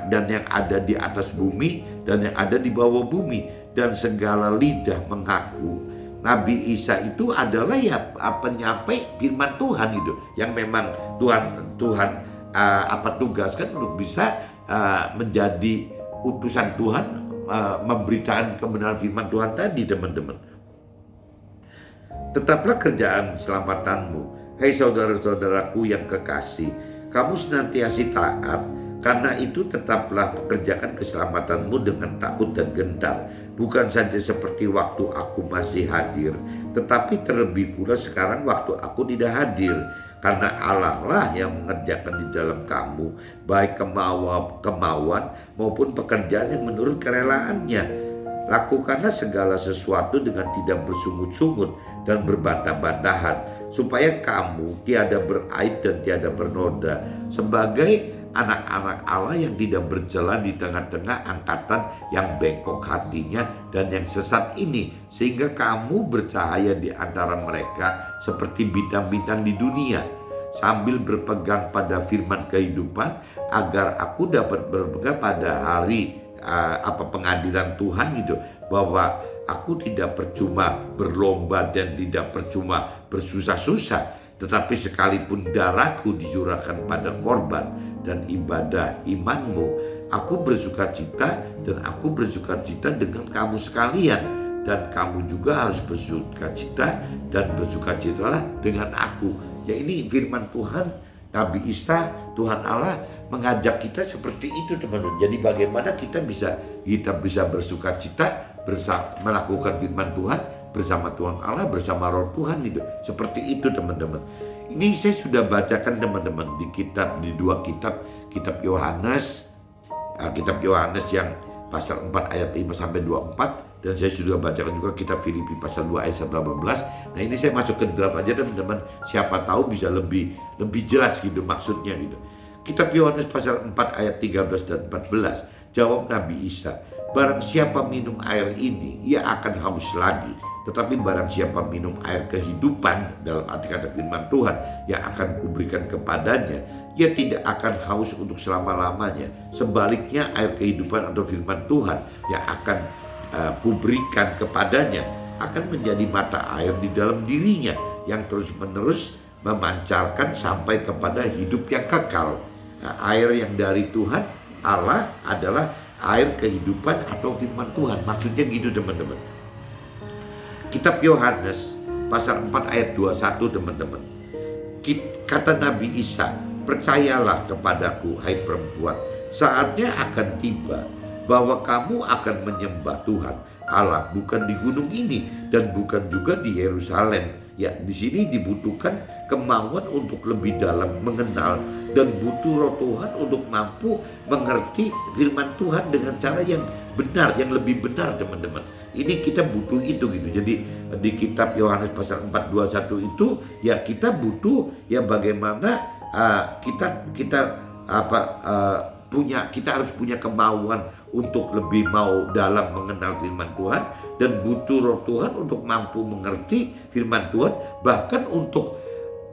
dan yang ada di atas bumi dan yang ada di bawah bumi, dan segala lidah mengaku Nabi Isa itu adalah penyampai firman Tuhan itu, yang memang Tuhan tugaskan untuk bisa menjadi utusan Tuhan, memberitakan kebenaran firman Tuhan tadi, teman-teman. Tetaplah kerjaan keselamatanmu, hai saudara-saudaraku yang kekasih, kamu senantiasa taat. Karena itu tetaplah pekerjakan keselamatanmu dengan takut dan gentar, bukan saja seperti waktu aku masih hadir, tetapi terlebih pula sekarang waktu aku tidak hadir. Karena Allah lah yang mengerjakan di dalam kamu baik kemauan maupun pekerjaan yang menurut kerelaannya. Lakukanlah segala sesuatu dengan tidak bersungut-sungut dan berbantah-bantahan, supaya kamu tiada beraib dan tiada bernoda, sebagai anak-anak Allah yang tidak berjalan di tengah-tengah angkatan yang bengkok hatinya dan yang sesat ini, sehingga kamu bercahaya di antara mereka seperti bintang-bintang di dunia, sambil berpegang pada firman kehidupan, agar aku dapat berpegang pada hari pengadilan Tuhan gitu, bahwa aku tidak percuma berlomba dan tidak percuma bersusah-susah, tetapi sekalipun darahku dicurahkan pada korban dan ibadah imanmu, aku bersukacita, dan aku bersukacita dengan kamu sekalian, dan kamu juga harus bersukacita dan bersukacitalah dengan aku. Ya, ini firman Tuhan Nabi Isa, Tuhan Allah mengajak kita seperti itu, teman-teman. Jadi bagaimana kita bisa bersukacita melakukan firman Tuhan bersama Tuhan Allah, bersama Roh Tuhan gitu. Seperti itu, teman-teman. Ini saya sudah bacakan, teman-teman, di dua kitab Yohanes, kitab Yohanes yang pasal 4 ayat 5 sampai 24, dan saya sudah bacakan juga kitab Filipi pasal 2 ayat 18. Nah, ini saya masuk ke draft aja, teman-teman. Siapa tahu bisa lebih jelas gitu maksudnya gitu. Kitab Yohanes pasal 4 ayat 13 dan 14. Jawab Nabi Isa, barang siapa minum air ini, ia akan haus lagi. Tetapi barang siapa minum air kehidupan, dalam arti kata firman Tuhan, yang akan kuberikan kepadanya, ia tidak akan haus untuk selama-lamanya. Sebaliknya, air kehidupan atau firman Tuhan yang akan kuberikan kepadanya akan menjadi mata air di dalam dirinya yang terus-menerus memancarkan sampai kepada hidup yang kekal. Nah, air yang dari Tuhan Allah adalah air kehidupan atau firman Tuhan. Maksudnya gitu teman-teman. Kitab Yohanes pasal 4 ayat 21 teman-teman. Kata Nabi Isa, percayalah kepadaku hai perempuan, saatnya akan tiba bahwa kamu akan menyembah Tuhan Allah bukan di gunung ini dan bukan juga di Yerusalem. Ya, di sini dibutuhkan kemauan untuk lebih dalam mengenal dan butuh roh Tuhan untuk mampu mengerti firman Tuhan dengan cara yang benar, yang lebih benar teman-teman. Ini kita butuh itu gitu. Jadi di kitab Yohanes pasal 4:21 itu ya kita butuh ya bagaimana kita harus punya kemauan untuk lebih mau dalam mengenal firman Tuhan dan butuh roh Tuhan untuk mampu mengerti firman Tuhan, bahkan untuk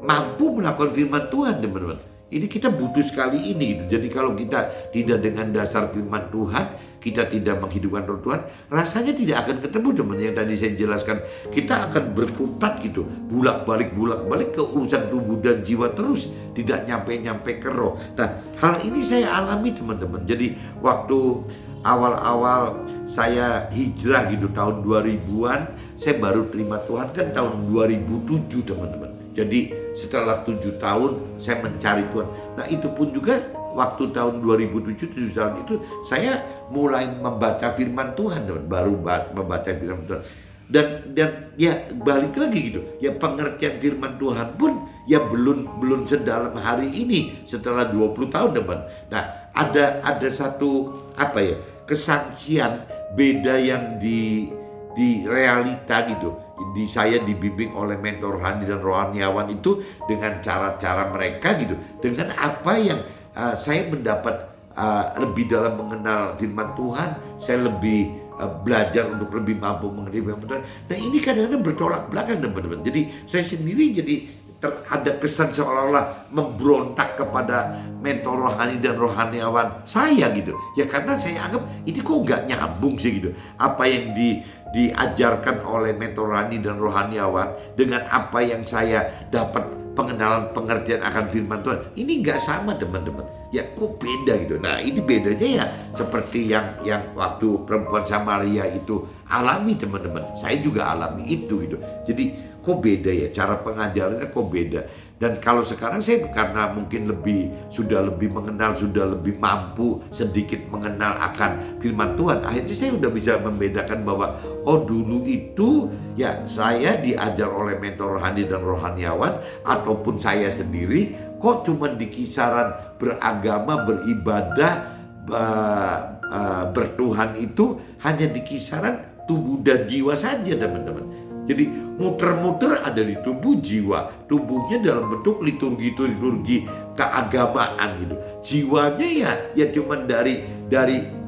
mampu melakukan firman Tuhan teman-teman. Ini kita butuh sekali ini gitu. Jadi kalau kita tidak dengan dasar firman Tuhan, kita tidak menghidupkan roh Tuhan, rasanya tidak akan ketemu teman. Yang tadi saya jelaskan, kita akan berkutat gitu, bolak-balik ke urusan tubuh dan jiwa terus, tidak nyampe ke roh. Nah, hal ini saya alami teman-teman. Jadi waktu awal-awal saya hijrah gitu tahun 2000-an, saya baru terima Tuhan kan tahun 2007 teman-teman. Jadi setelah 7 tahun saya mencari Tuhan. Nah, itu pun juga waktu tahun 2007 7 tahun itu saya mulai membaca firman Tuhan, teman. Baru membaca firman Tuhan. Dan ya balik lagi gitu. Ya pengertian firman Tuhan pun ya belum sedalam hari ini setelah 20 tahun teman. Nah, ada satu kesaksian beda yang di realita gitu. Saya dibimbing oleh mentor rohani dan rohaniawan itu dengan cara-cara mereka gitu, dengan apa yang saya mendapat lebih dalam mengenal firman Tuhan. Saya lebih belajar untuk lebih mampu mengerti firman Tuhan. Nah, ini kadang-kadang bertolak belakang teman-teman. Jadi saya sendiri jadi ada kesan seolah-olah memberontak kepada mentor rohani dan rohaniawan saya gitu. Ya karena saya anggap ini kok nggak nyambung sih gitu. Apa yang diajarkan oleh mentor rohani dan rohaniawan dengan apa yang saya dapat pengenalan pengertian akan firman Tuhan, ini nggak sama teman-teman. Ya kok beda gitu. Nah, ini bedanya ya seperti yang waktu perempuan Samaria itu alami teman-teman. Saya juga alami itu gitu. Jadi kok beda ya, cara pengajarannya kok beda. Dan kalau sekarang saya karena mungkin sudah lebih mengenal, sudah lebih mampu sedikit mengenal akan firman Tuhan, akhirnya saya udah bisa membedakan bahwa oh dulu itu ya saya diajar oleh mentor rohani dan rohaniawan ataupun saya sendiri kok cuma di kisaran beragama, beribadah, bertuhan itu hanya di kisaran tubuh dan jiwa saja teman-teman. Jadi muter-muter ada di tubuh jiwa, tubuhnya dalam bentuk liturgi keagamaan gitu. Jiwanya ya cuman dari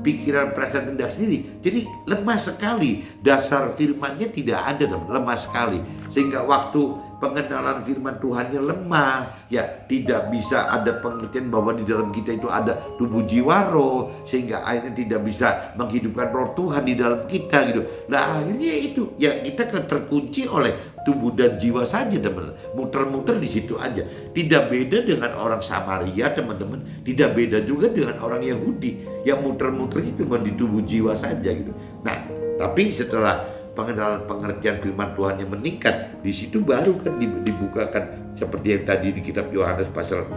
pikiran, perasaan, tindak sendiri. Jadi lemah sekali, dasar firmannya tidak ada teman, lemah sekali. Sehingga waktu pengenalan firman Tuhannya lemah, ya tidak bisa ada pengertian bahwa di dalam kita itu ada tubuh jiwa roh, sehingga akhirnya tidak bisa menghidupkan roh Tuhan di dalam kita gitu. Nah akhirnya itu ya kita terkunci oleh tubuh dan jiwa saja teman-teman, muter-muter di situ aja. Tidak beda dengan orang Samaria teman-teman, tidak beda juga dengan orang Yahudi yang muter-muternya cuma di tubuh jiwa saja gitu. Nah tapi setelah pengenalan pengertian firman Tuhan yang meningkat, di situ baru kan dibukakan seperti yang tadi di kitab Yohanes pasal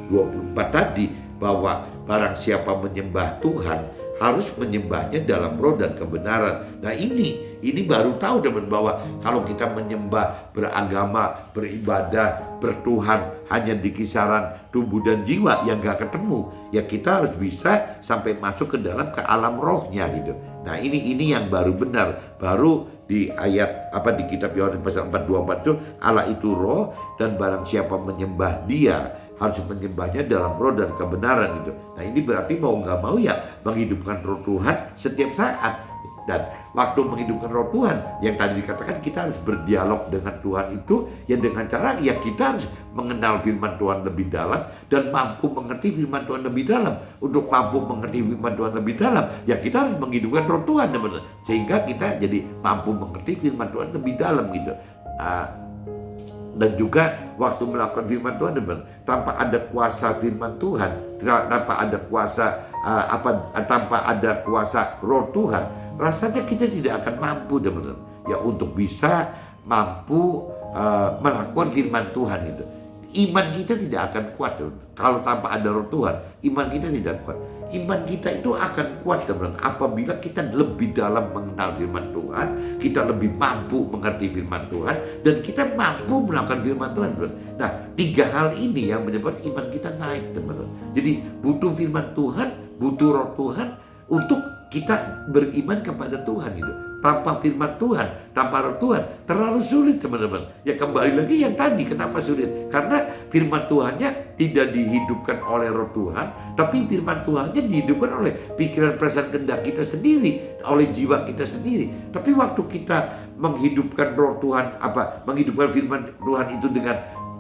4:24 tadi, bahwa barang siapa menyembah Tuhan harus menyembahnya dalam roh dan kebenaran. Nah ini baru tahu teman bahwa kalau kita menyembah, beragama, beribadah, bertuhan hanya di kisaran tubuh dan jiwa yang gak ketemu, ya kita harus bisa sampai masuk ke alam rohnya gitu. Nah ini yang baru benar, baru di ayat di kitab Yohanes pasal 4:24 itu Allah itu roh dan barang siapa menyembah Dia harus menyembahnya dalam roh dan kebenaran gitu. Nah ini berarti mau nggak mau ya menghidupkan roh Tuhan setiap saat. Dan waktu menghidupkan roh Tuhan, yang tadi dikatakan kita harus berdialog dengan Tuhan itu, ya dengan cara ya kita harus mengenal firman Tuhan lebih dalam dan mampu mengerti firman Tuhan lebih dalam. Untuk mampu mengerti firman Tuhan lebih dalam, ya kita harus menghidupkan roh Tuhan, teman-teman. Sehingga kita jadi mampu mengerti firman Tuhan lebih dalam gitu. Dan juga waktu melakukan firman Tuhan, teman, tanpa ada kuasa firman Tuhan, tanpa ada kuasa tanpa ada kuasa roh Tuhan, rasanya kita tidak akan mampu, teman-teman, ya untuk bisa mampu melakukan firman Tuhan itu. Iman kita tidak akan kuat, teman. Kalau tanpa ada roh Tuhan, iman kita tidak kuat. Iman kita itu akan kuat, teman, apabila kita lebih dalam mengenal firman Tuhan, kita lebih mampu mengerti firman Tuhan, dan kita mampu melakukan firman Tuhan, teman. Nah, 3 hal ini yang menyebabkan iman kita naik, teman. Jadi butuh firman Tuhan, butuh roh Tuhan untuk kita beriman kepada Tuhan itu. Tanpa firman Tuhan, tanpa roh Tuhan, terlalu sulit, teman-teman. Ya kembali lagi yang tadi, kenapa sulit? Karena firman Tuhannya tidak dihidupkan oleh roh Tuhan, tapi firman Tuhannya dihidupkan oleh pikiran, perasaan, kehendak kita sendiri, oleh jiwa kita sendiri. Tapi waktu kita menghidupkan roh Tuhan, menghidupkan firman Tuhan itu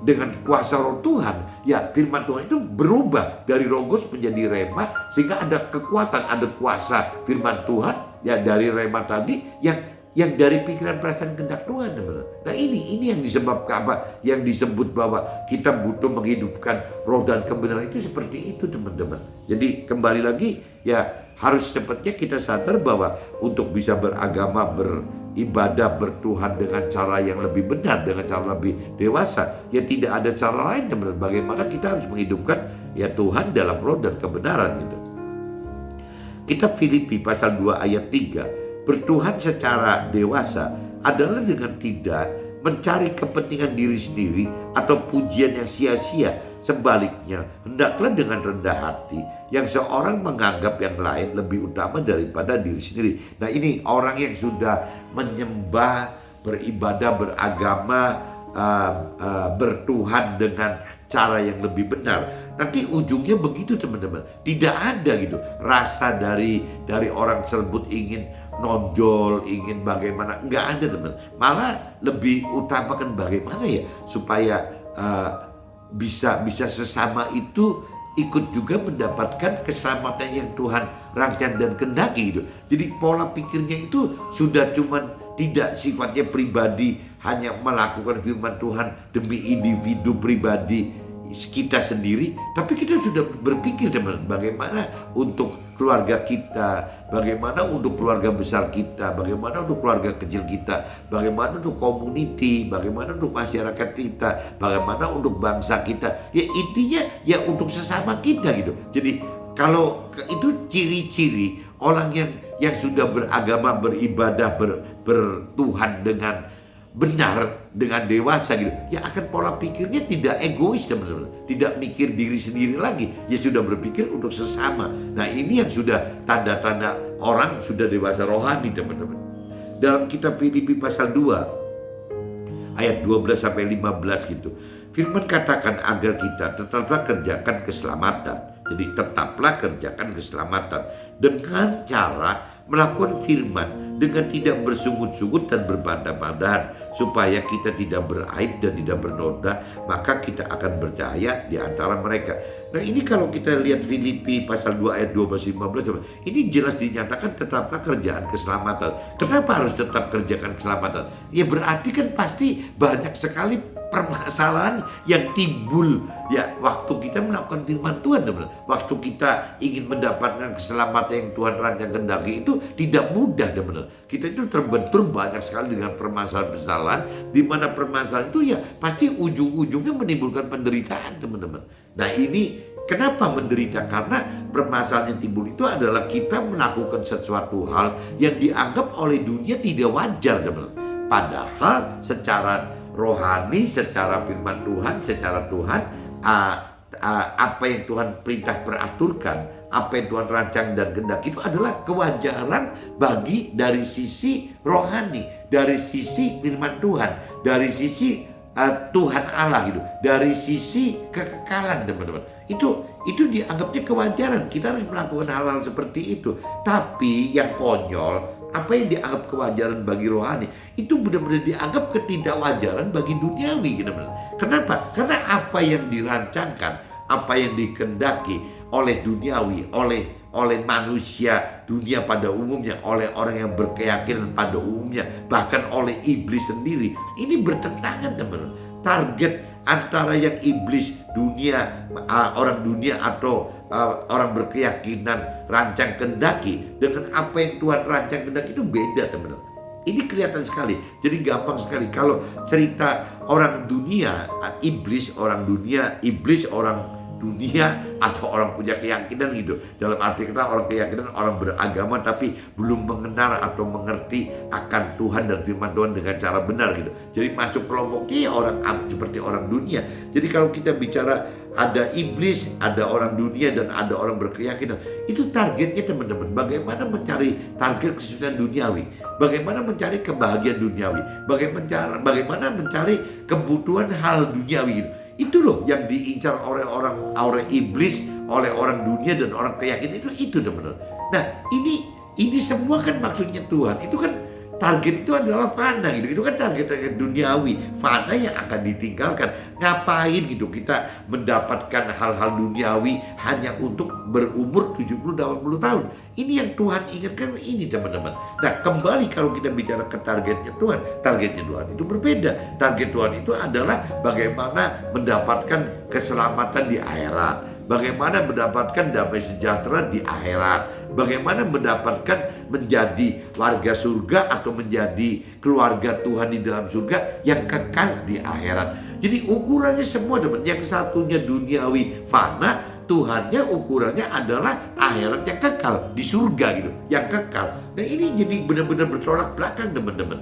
dengan kuasa roh Tuhan, ya firman Tuhan itu berubah dari logos menjadi rema, sehingga ada kekuatan, ada kuasa firman Tuhan, ya dari rema tadi yang dari pikiran, perasaan, kehendak Tuhan, teman-teman. Nah ini yang disebabkan yang disebut bahwa kita butuh menghidupkan roh dan kebenaran itu seperti itu, teman-teman. Jadi kembali lagi, ya harus cepatnya kita sadar bahwa untuk bisa beragama, beribadah, bertuhan dengan cara yang lebih benar, dengan cara lebih dewasa, ya tidak ada cara lain, teman-teman. Bagaimana kita harus menghidupkan ya Tuhan dalam roh dan kebenaran gitu. Kitab Filipi pasal 2 ayat 3, bertuhan secara dewasa adalah dengan tidak mencari kepentingan diri sendiri atau pujian yang sia-sia. Sebaliknya, hendaklah dengan rendah hati yang seorang menganggap yang lain lebih utama daripada diri sendiri. Nah ini orang yang sudah menyembah, beribadah, beragama, bertuhan dengan cara yang lebih benar, nanti ujungnya begitu, teman-teman. Tidak ada gitu rasa dari orang tersebut ingin nonjol, ingin bagaimana, nggak ada, teman. Malah lebih utamakan bagaimana ya supaya bisa sesama itu ikut juga mendapatkan keselamatan yang Tuhan rancang dan kehendaki gitu. Jadi pola pikirnya itu sudah cuman tidak sifatnya pribadi, hanya melakukan firman Tuhan demi individu pribadi kita sendiri, tapi kita sudah berpikir, teman, bagaimana untuk keluarga kita, bagaimana untuk keluarga besar kita, bagaimana untuk keluarga kecil kita, bagaimana untuk community, bagaimana untuk masyarakat kita, bagaimana untuk bangsa kita. Ya intinya ya untuk sesama kita gitu. Jadi kalau itu ciri-ciri orang yang sudah beragama, beribadah, bertuhan dengan benar, dengan dewasa gitu, ya akan pola pikirnya tidak egois, teman-teman, tidak mikir diri sendiri lagi, ya sudah berpikir untuk sesama. Nah ini yang sudah tanda-tanda orang sudah dewasa rohani, teman-teman. Dalam kitab Filipi pasal 2 ayat 12 sampai 15 gitu, firman katakan agar kita tetaplah kerjakan keselamatan. Jadi tetaplah kerjakan keselamatan dengan cara melakukan firman dengan tidak bersungut-sungut dan berbantah-bantahan, supaya kita tidak beraib dan tidak bernoda, maka kita akan bercahaya di antara mereka. Nah ini kalau kita lihat Filipi pasal 2 ayat 12-15, ini jelas dinyatakan tetaplah kerjaan keselamatan. Kenapa harus tetap kerjakan keselamatan? Ya berarti kan pasti banyak sekali permasalahan yang timbul ya waktu kita melakukan firman Tuhan, teman. Waktu kita ingin mendapatkan keselamatan yang Tuhan rancang kehendaki itu tidak mudah, teman. Kita itu terbentur banyak sekali dengan permasalahan-permasalahan, di mana permasalahan itu ya pasti ujung-ujungnya menimbulkan penderitaan, teman-teman. Nah ini kenapa menderita? Karena permasalahan yang timbul itu adalah kita melakukan sesuatu hal yang dianggap oleh dunia tidak wajar, teman. Padahal secara rohani, secara firman Tuhan, secara Tuhan, apa yang Tuhan perintah peraturkan, apa yang Tuhan rancang dan kehendak itu adalah kewajaran bagi dari sisi rohani, dari sisi firman Tuhan, dari sisi Tuhan Allah gitu, dari sisi kekekalan, teman-teman. Itu dianggapnya kewajaran, kita harus melakukan hal-hal seperti itu. Tapi yang konyol apa yang dianggap kewajaran bagi rohani itu benar-benar dianggap ketidakwajaran bagi duniawi gitu. Kenapa? Karena apa yang dirancangkan, apa yang dikehendaki oleh duniawi, oleh manusia dunia pada umumnya, oleh orang yang berkeyakinan pada umumnya, bahkan oleh iblis sendiri, ini bertentangan teman-teman. Target antara yang iblis dunia, orang dunia atau orang berkeyakinan rancang kehendaki dengan apa yang Tuhan rancang kehendaki itu beda teman-teman. Ini kelihatan sekali, jadi gampang sekali kalau cerita orang dunia, iblis orang dunia, iblis orang dunia atau orang punya keyakinan gitu. Dalam arti kata orang keyakinan, orang beragama tapi belum mengenal atau mengerti akan Tuhan dan firman Tuhan dengan cara benar gitu. Jadi masuk kelompoknya orang seperti orang dunia. Jadi kalau kita bicara ada iblis, ada orang dunia dan ada orang berkeyakinan, itu targetnya teman-teman bagaimana mencari target kesuksesan duniawi, bagaimana mencari kebahagiaan duniawi, bagaimana mencari kebutuhan hal duniawi gitu. Itu loh yang diincar oleh orang iblis, oleh orang dunia dan orang keyakinan itu teman-teman. Nah ini semua kan maksudnya Tuhan. Itu kan target itu adalah fana gitu. Itu kan target duniawi, fana yang akan ditinggalkan. Ngapain gitu kita mendapatkan hal-hal duniawi hanya untuk berumur 70-80 tahun. Ini yang Tuhan ingatkan ini teman-teman. Nah kembali kalau kita bicara ke targetnya Tuhan itu berbeda. Target Tuhan itu adalah bagaimana mendapatkan keselamatan di akhirat, bagaimana mendapatkan damai sejahtera di akhirat, bagaimana mendapatkan menjadi warga surga atau menjadi keluarga Tuhan di dalam surga yang kekal di akhirat. Jadi ukurannya semua teman, yang satunya duniawi fana, Tuhannya ukurannya adalah akhirat yang kekal di surga gitu, yang kekal. Nah ini jadi benar-benar bertolak belakang teman-teman,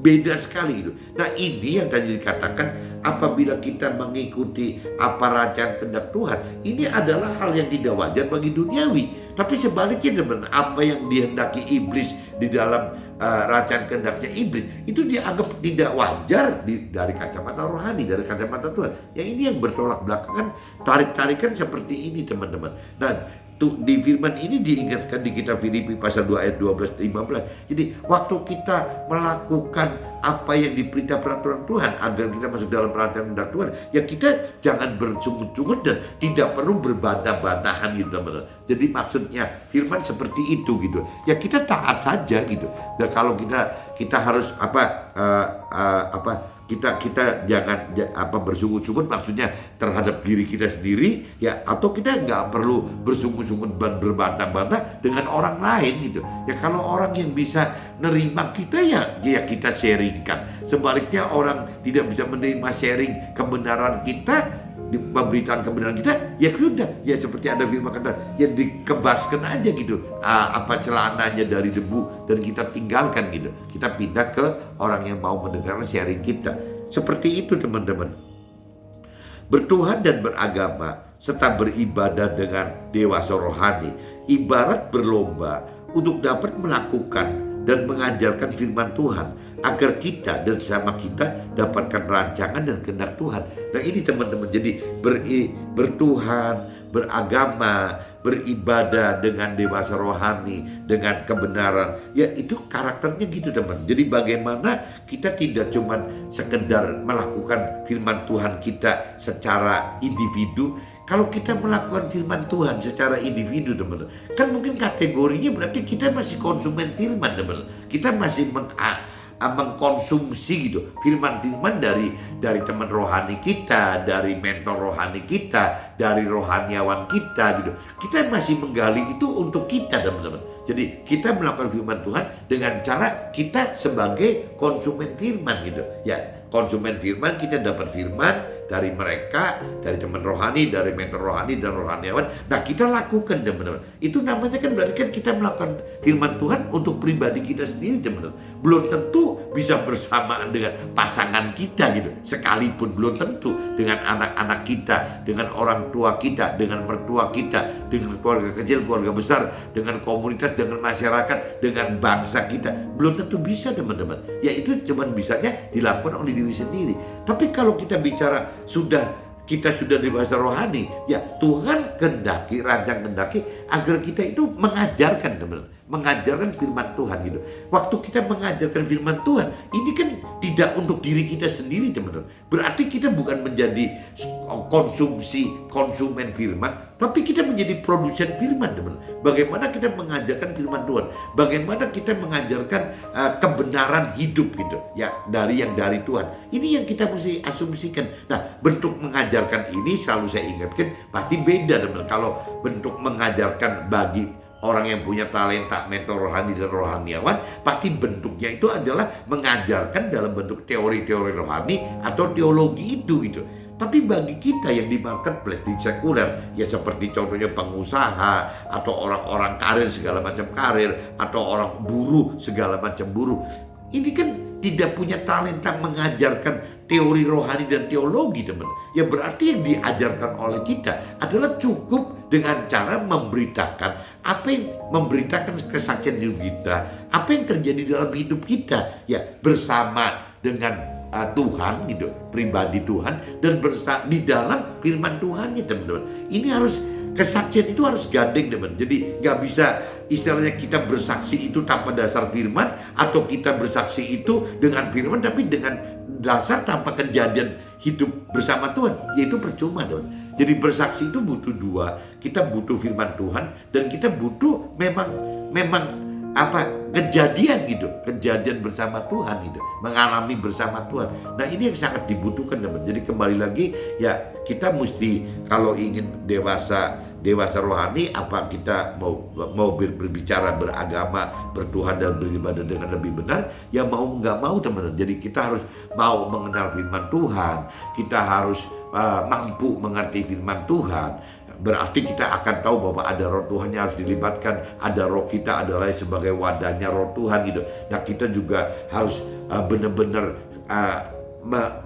beda sekali gitu. Nah ini yang tadi dikatakan apabila kita mengikuti apa rancangan kehendak Tuhan, ini adalah hal yang tidak wajar bagi duniawi. Tapi sebaliknya teman, apa yang dihendaki iblis di dalam rancangan kehendaknya iblis itu dianggap tidak wajar dari kacamata rohani, dari kacamata Tuhan. Yang ini yang bertolak belakangan, tarik-tarikan seperti ini teman-teman. Dan di firman ini diingatkan di kitab Filipi pasal 2 ayat 12-15. Jadi waktu kita melakukan apa yang diperintah peraturan Tuhan agar kita masuk dalam rancangan kehendak Tuhan, ya kita jangan bersungut-sungut dan tidak perlu berbantah-bantahan gitu teman-teman. Jadi maksudnya firman seperti itu gitu. Ya kita taat saja gitu. Dan kalau kita harus kita jangan bersungut-sungut maksudnya terhadap diri kita sendiri ya, atau kita nggak perlu bersungut-sungut dan berbantah-bantah dengan orang lain gitu ya. Kalau orang yang bisa nerima kita ya kita sharingkan. Sebaliknya orang tidak bisa menerima sharing kebenaran kita, pemberitaan kebenaran kita, ya sudah, ya seperti ada firman kata, ya dikebaskan aja gitu celananya dari debu dan kita tinggalkan gitu. Kita pindah ke orang yang mau mendengar sharing kita. Seperti itu teman-teman. Bertuhan dan beragama serta beribadah dengan dewasa rohani ibarat berlomba untuk dapat melakukan dan mengajarkan firman Tuhan agar kita dan sesama kita dapatkan rancangan dan kehendak Tuhan. Nah ini teman-teman, jadi bertuhan, beragama, beribadah dengan dewasa rohani, dengan kebenaran. Ya itu karakternya gitu teman. Jadi bagaimana kita tidak cuma sekedar melakukan firman Tuhan kita secara individu. Kalau kita melakukan firman Tuhan secara individu teman-teman, kan mungkin kategorinya berarti kita masih konsumen firman teman-teman. Kita masih mengkonsumsi gitu firman-firman dari teman rohani kita, dari mentor rohani kita, dari rohaniawan kita gitu. Kita masih menggali itu untuk kita teman-teman. Jadi kita melakukan firman Tuhan dengan cara kita sebagai konsumen firman gitu. Ya, konsumen firman, kita dapat firman dari mereka, dari teman rohani, dari mentor rohani dan rohaniawan. Nah kita lakukan teman-teman. Itu namanya kan berarti kan kita melakukan firman Tuhan untuk pribadi kita sendiri teman-teman. Belum tentu bisa bersamaan dengan pasangan kita gitu. Sekalipun belum tentu dengan anak-anak kita, dengan orang tua kita, dengan mertua kita, dengan keluarga kecil, keluarga besar, dengan komunitas, dengan masyarakat, dengan bangsa kita. Belum tentu bisa teman-teman. Ya itu cuma bisanya dilakukan oleh diri sendiri. Tapi kalau kita bicara sudah kita sudah dewasa rohani, ya Tuhan kehendaki, rancang kehendaki agar kita itu mengajarkan teman-teman, mengajarkan firman Tuhan gitu. Waktu kita mengajarkan firman Tuhan, ini kan tidak untuk diri kita sendiri teman-teman. Berarti kita bukan menjadi konsumen firman, tapi kita menjadi produsen firman teman-teman. Bagaimana kita mengajarkan firman Tuhan, bagaimana kita mengajarkan kebenaran hidup gitu, ya dari Tuhan. Ini yang kita mesti asumsikan. Nah, bentuk mengajarkan ini selalu saya ingatkan pasti beda teman-teman. Kalau bentuk mengajarkan bagi orang yang punya talenta mentor rohani dan rohaniawan, pasti bentuknya itu adalah mengajarkan dalam bentuk teori-teori rohani atau teologi itu gitu. Tapi bagi kita yang di marketplace, di sekuler, ya seperti contohnya pengusaha atau orang-orang karir segala macam karir, atau orang buruh segala macam buruh, ini kan tidak punya talenta mengajarkan teori rohani dan teologi teman. Ya berarti yang diajarkan oleh kita adalah cukup dengan cara memberitakan memberitakan kesaksian hidup kita, apa yang terjadi dalam hidup kita, ya bersama dengan Tuhan gitu, pribadi Tuhan, dan di dalam firman Tuhannya teman-teman. Ini harus, kesaksian itu harus gandeng teman. Jadi nggak bisa istilahnya kita bersaksi itu tanpa dasar firman, atau kita bersaksi itu dengan firman tapi dengan dasar tanpa kejadian hidup bersama Tuhan, yaitu percuma teman. Jadi bersaksi itu butuh dua, kita butuh firman Tuhan dan kita butuh memang kejadian gitu, kejadian bersama Tuhan gitu, mengalami bersama Tuhan. Nah ini yang sangat dibutuhkan teman. Jadi kembali lagi ya, kita mesti kalau ingin dewasa rohani, apa kita mau berbicara, beragama, bertuhan dan beribadah dengan lebih benar, ya mau nggak mau teman-teman. Jadi kita harus mau mengenal firman Tuhan, kita harus mampu mengerti firman Tuhan. Berarti kita akan tahu bahwa ada roh Tuhan yang harus dilibatkan, ada roh kita adalah sebagai wadahnya roh Tuhan gitu. Nah kita juga harus benar-benar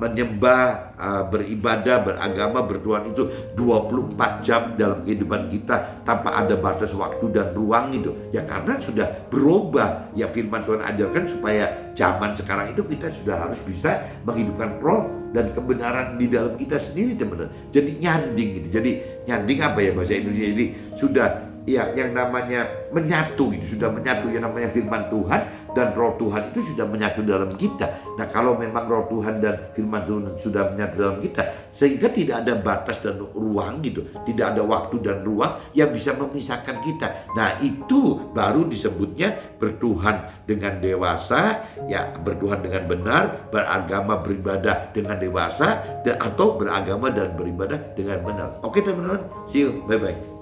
menyembah, beribadah, beragama, bertuhan itu 24 jam dalam kehidupan kita tanpa ada batas waktu dan ruang itu. Ya karena sudah berubah, ya firman Tuhan ajarkan supaya zaman sekarang itu kita sudah harus bisa menghidupkan roh dan kebenaran di dalam kita sendiri teman-teman. Jadi nyanding gitu. Jadi nyanding apa ya bahasa Indonesia, jadi sudah ya yang namanya menyatu gitu, sudah menyatu yang namanya firman Tuhan dan roh Tuhan itu sudah menyatu dalam kita. Nah kalau memang roh Tuhan dan firman Tuhan sudah menyatu dalam kita, sehingga tidak ada batas dan ruang gitu, tidak ada waktu dan ruang yang bisa memisahkan kita. Nah itu baru disebutnya bertuhan dengan dewasa, ya bertuhan dengan benar, beragama beribadah dengan dewasa, atau beragama dan beribadah dengan benar. Oke teman-teman, see you, bye-bye.